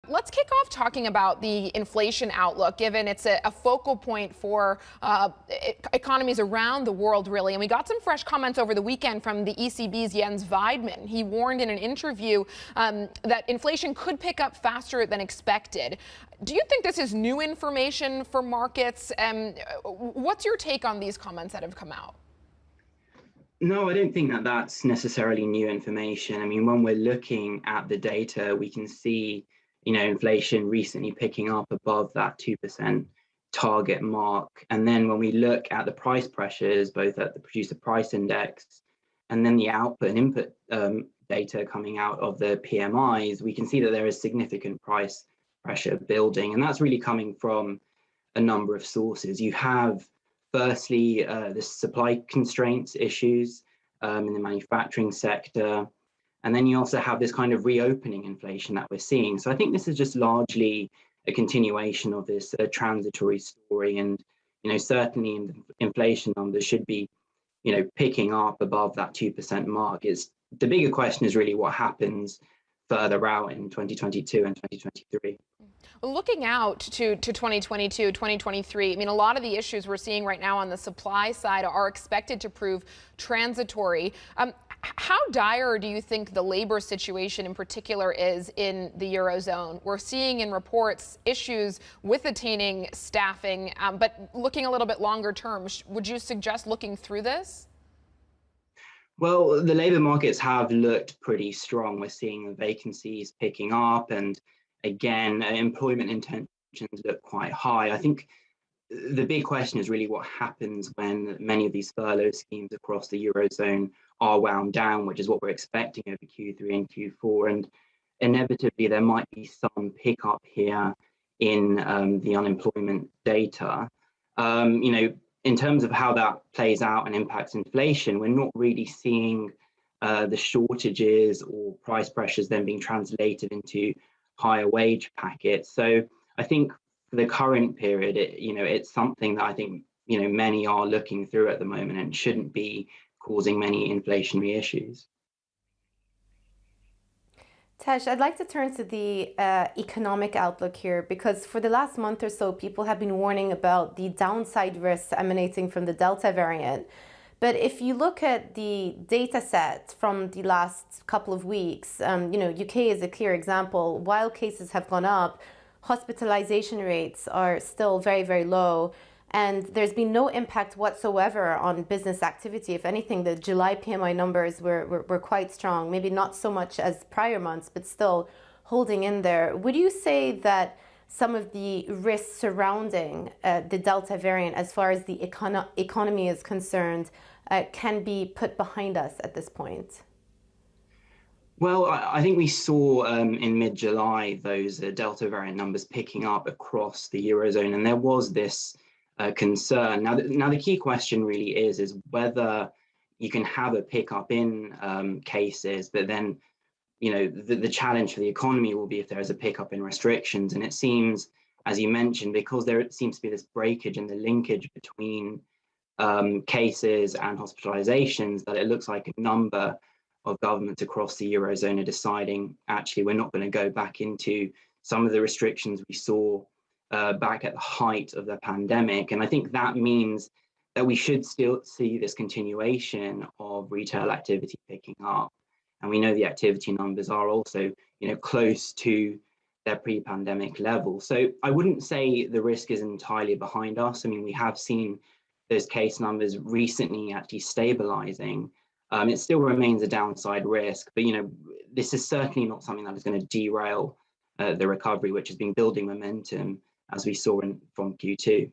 Let's kick off talking about the inflation outlook, given it's a focal point for economies around the world, really. And we got some fresh comments over the weekend from the ECB's Jens Weidmann. He warned in an interview that inflation could pick up faster than expected. Do you think this is new information for markets? What's your take on these comments that have come out? No, I don't think that that's necessarily new information. I mean, when we're looking at the data, we can see, inflation recently picking up above that 2% target mark. And then when we look at the price pressures, both at the producer price index and then the output and input data coming out of the PMIs, we can see that there is significant price pressure building. And that's really coming from a number of sources. You have firstly, the supply constraints issues in the manufacturing sector. And then you also have this kind of reopening inflation that we're seeing. So I think this is just largely a continuation of this transitory story. And, certainly inflation numbers should be, picking up above that 2% mark. The bigger question is really what happens further out in 2022 and 2023. Looking out to 2022, 2023, I mean, a lot of the issues we're seeing right now on the supply side are expected to prove transitory. How dire do you think the labor situation in particular is in the Eurozone? We're seeing in reports issues with attaining staffing, but looking a little bit longer term, would you suggest looking through this? Well, the labor markets have looked pretty strong. We're seeing vacancies picking up, and again, employment intentions look quite high. I think the big question is really what happens when many of these furlough schemes across the Eurozone are wound down, which is what we're expecting over Q3 and Q4. And inevitably, there might be some pickup here in the unemployment data. In terms of how that plays out and impacts inflation, we're not really seeing the shortages or price pressures then being translated into higher wage packets. So I think for the current period, it's something that I think, many are looking through at the moment and shouldn't be causing many inflationary issues. Tej, I'd like to turn to the economic outlook here, because for the last month or so, people have been warning about the downside risks emanating from the Delta variant. But if you look at the data set from the last couple of weeks, UK is a clear example. While cases have gone up, hospitalization rates are still very, very low. And there's been no impact whatsoever on business activity. If anything, the July PMI numbers were quite strong, maybe not so much as prior months, but still holding in there. Would you say that some of the risks surrounding the Delta variant, as far as the economy is concerned, can be put behind us at this point? Well, I think we saw in mid-July those Delta variant numbers picking up across the Eurozone, and there was this concern. Now, the key question really is whether you can have a pickup in cases, but then, the challenge for the economy will be if there is a pickup in restrictions. And it seems, as you mentioned, because there seems to be this breakage in the linkage between cases and hospitalizations, that it looks like a number of governments across the Eurozone are deciding, actually, we're not going to go back into some of the restrictions we saw back at the height of the pandemic. And I think that means that we should still see this continuation of retail activity picking up. And we know the activity numbers are also, close to their pre-pandemic level. So I wouldn't say the risk is entirely behind us. I mean, we have seen those case numbers recently actually stabilizing. It still remains a downside risk, but, this is certainly not something that is going to derail the recovery, which has been building momentum as we saw from Q2.